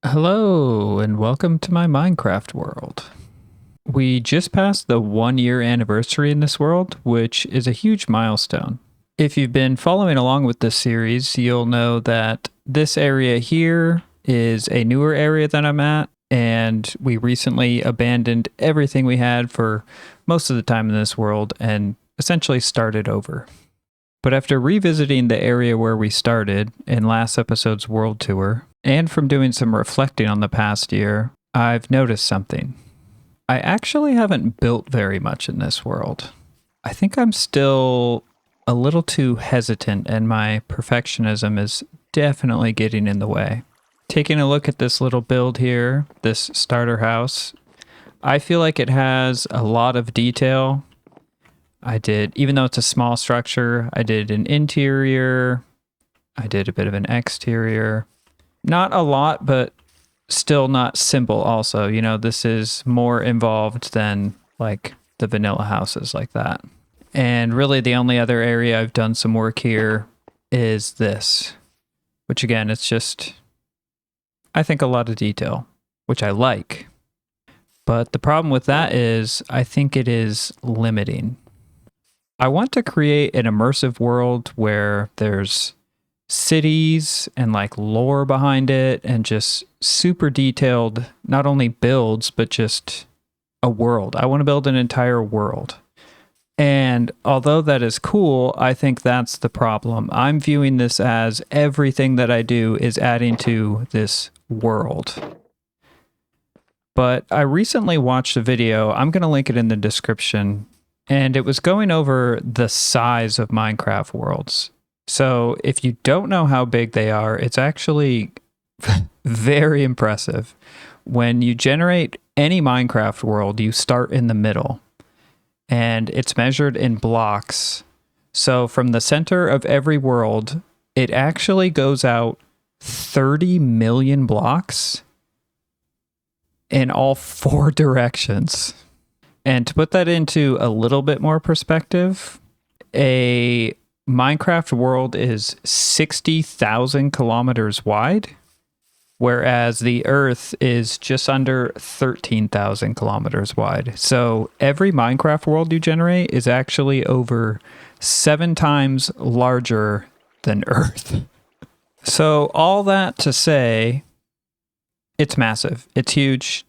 Hello, and welcome to my Minecraft world. We just passed the 1 year anniversary in this world, which is a huge milestone. If you've been following along with this series, you'll know that this area here is a newer area that I'm at, and we recently abandoned everything we had for most of the time in this world and essentially started over. But after revisiting the area where we started in last episode's world tour, and from doing some reflecting on the past year, I've noticed something. I actually haven't built very much in this world. I think I'm still a little too hesitant, and my perfectionism is definitely getting in the way. Taking a look at this little build here, this starter house, I feel like it has a lot of detail. Even though it's a small structure, I did an interior, I did a bit of an exterior. Not a lot, but still not simple also. You know, this is more involved than like the vanilla houses like that. And really the only other area I've done some work here is this, which again, it's just, I think a lot of detail, which I like. But the problem with that is I think it is limiting. I want to create an immersive world where there's cities and like lore behind it and just super detailed, not only builds, but just a world. I want to build an entire world. And although that is cool, I think that's the problem. I'm viewing this as everything that I do is adding to this world. But I recently watched a video, I'm going to link it in the description, and it was going over the size of Minecraft worlds. So if you don't know how big they are, it's actually very impressive. When you generate any Minecraft world, you start in the middle, and it's measured in blocks. So from the center of every world, it actually goes out 30 million blocks in all four directions. And to put that into a little bit more perspective, a Minecraft world is 60,000 kilometers wide, whereas the Earth is just under 13,000 kilometers wide. So every Minecraft world you generate is actually over 7 times larger than Earth. So all that to say, it's massive. It's huge.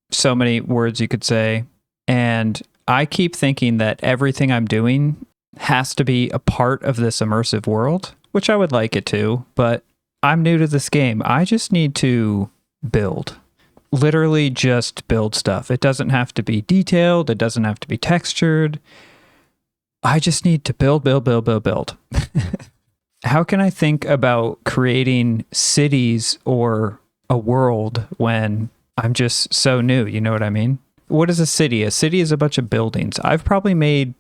So many words you could say. And I keep thinking that everything I'm doing has to be a part of this immersive world, which I would like it to, but I'm new to this game. I just need to build. Literally just build stuff. It doesn't have to be detailed. It doesn't have to be textured. I just need to build. How can I think about creating cities or a world when I'm just so new? You know what I mean? What is a city? A city is a bunch of buildings. I've probably made,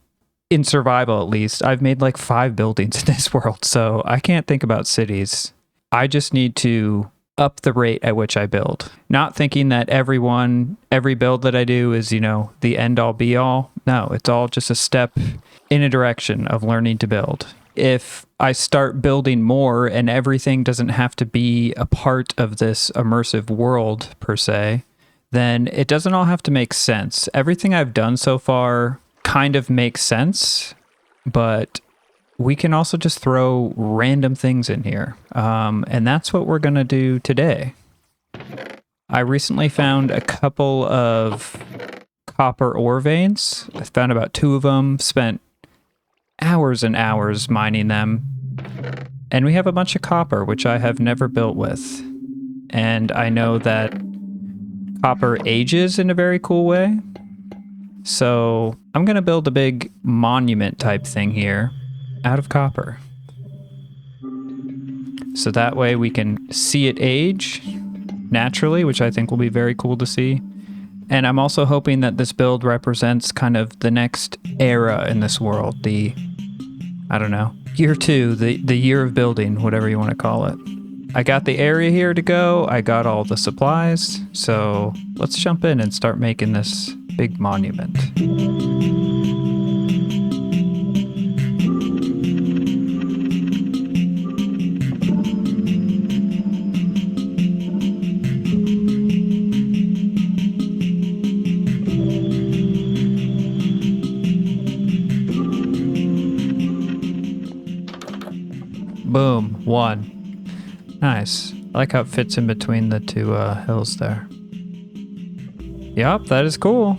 in survival at least, I've made like 5 buildings in this world, so I can't think about cities. I just need to up the rate at which I build. Not thinking that every build that I do is, the end all be all. No, it's all just a step in a direction of learning to build. If I start building more and everything doesn't have to be a part of this immersive world per se, then it doesn't all have to make sense. Everything I've done so far kind of makes sense, but we can also just throw random things in here. And that's what we're going to do today. I recently found a couple of copper ore veins. I found about 2 of them, spent hours and hours mining them. And we have a bunch of copper, which I have never built with. And I know that copper ages in a very cool way. So I'm going to build a big monument type thing here out of copper. So that way we can see it age naturally, which I think will be very cool to see. And I'm also hoping that this build represents kind of the next era in this world. Year 2, the year of building, whatever you want to call it. I got the area here to go. I got all the supplies. So let's jump in and start making this big monument. one. Nice. I like how it fits in between the two hills there. Yup, that is cool.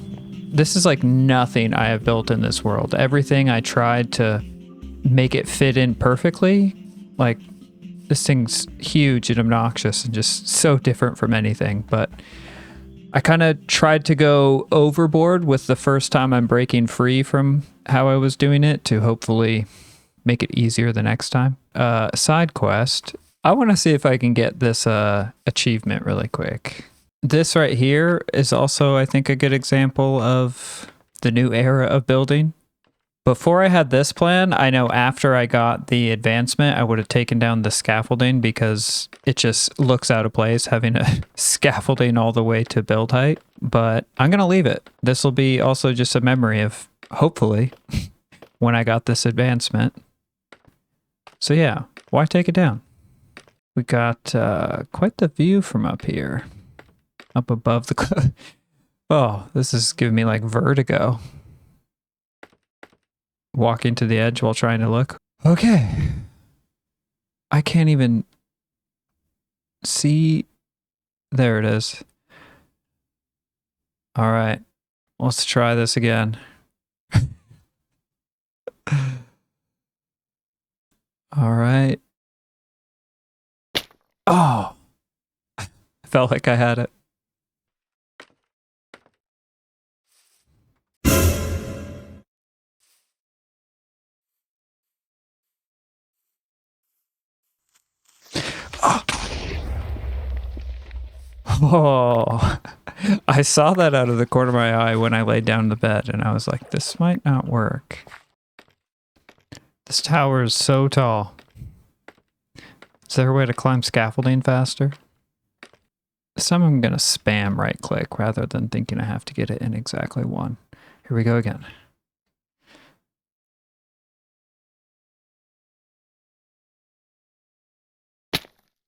This is like nothing I have built in this world. Everything I tried to make it fit in perfectly. Like, this thing's huge and obnoxious and just so different from anything. But I kind of tried to go overboard with the first time I'm breaking free from how I was doing it to hopefully make it easier the next time. Side quest. I want to see if I can get this achievement really quick. This right here is also, I think, a good example of the new era of building. Before I had this plan, I know after I got the advancement, I would have taken down the scaffolding because it just looks out of place having a scaffolding all the way to build height. But I'm going to leave it. This will be also just a memory of, hopefully, when I got this advancement. So yeah, why take it down? We got quite the view from up here. Up above the cliff. Oh, this is giving me like vertigo. Walking to the edge while trying to look. Okay. I can't even see. There it is. All right. Let's try this again. All right. Oh. I felt like I had it. Oh, I saw that out of the corner of my eye when I laid down in the bed, and I was like, this might not work. This tower is so tall. Is there a way to climb scaffolding faster? This time I'm going to spam right click rather than thinking I have to get it in exactly one. Here we go again.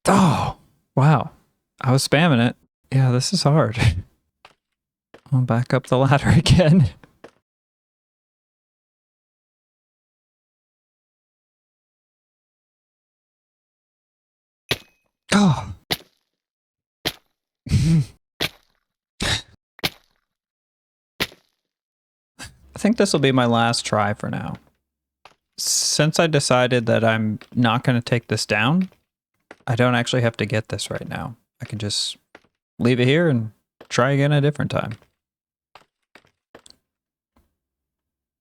Oh, wow. I was spamming it. Yeah, this is hard. I'll back up the ladder again. Oh. I think this will be my last try for now. Since I decided that I'm not going to take this down, I don't actually have to get this right now. I can just leave it here and try again a different time.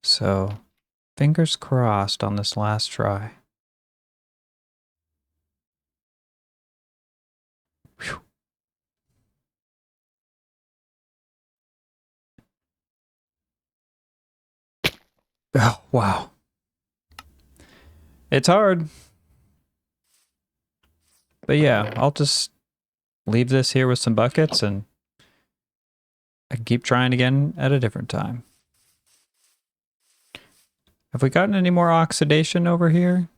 So, fingers crossed on this last try. Whew. Oh, wow. It's hard. But yeah, I'll just leave this here with some buckets and I can keep trying again at a different time. Have we gotten any more oxidation over here?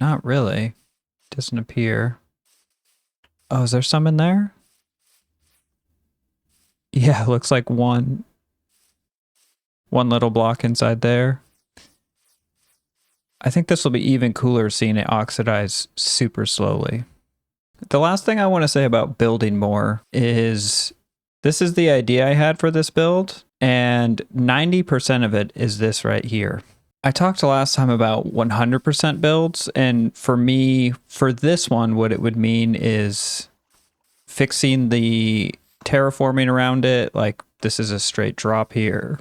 Not really. Doesn't appear. Oh, is there some in there? Yeah, looks like one little block inside there. I think this will be even cooler seeing it oxidize super slowly. The last thing I want to say about building more is this is the idea I had for this build, and 90% of it is this right here. I talked last time about 100% builds, and for me, for this one, what it would mean is fixing the terraforming around it. Like, this is a straight drop here,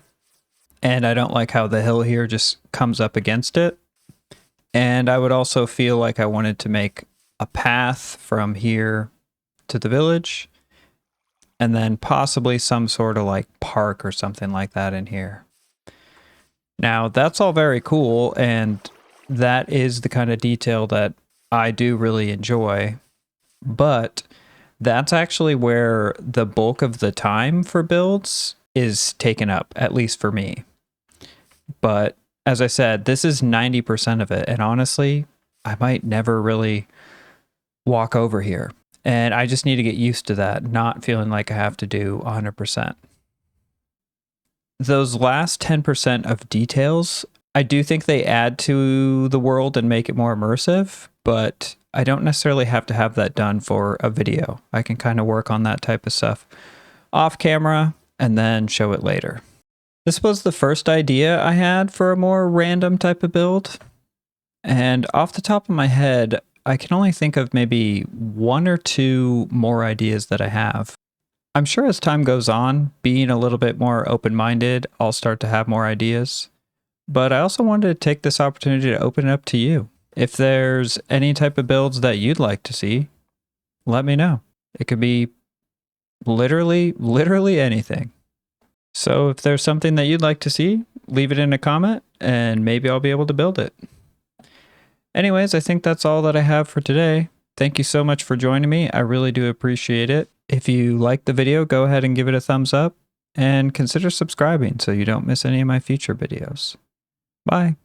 and I don't like how the hill here just comes up against it. And I would also feel like I wanted to make a path from here to the village, and then possibly some sort of like park or something like that in here. Now, that's all very cool, and that is the kind of detail that I do really enjoy, but that's actually where the bulk of the time for builds is taken up, at least for me. But as I said, this is 90% of it, and honestly, I might never really walk over here. And I just need to get used to that, not feeling like I have to do 100%. Those last 10% of details, I do think they add to the world and make it more immersive, but I don't necessarily have to have that done for a video. I can kind of work on that type of stuff off camera and then show it later. This was the first idea I had for a more random type of build. And off the top of my head, I can only think of maybe 1 or 2 more ideas that I have. I'm sure as time goes on, being a little bit more open-minded, I'll start to have more ideas. But I also wanted to take this opportunity to open it up to you. If there's any type of builds that you'd like to see, let me know. It could be literally anything. So if there's something that you'd like to see, leave it in a comment and maybe I'll be able to build it. Anyways, I think that's all that I have for today. Thank you so much for joining me. I really do appreciate it. If you liked the video, go ahead and give it a thumbs up and consider subscribing so you don't miss any of my future videos. Bye.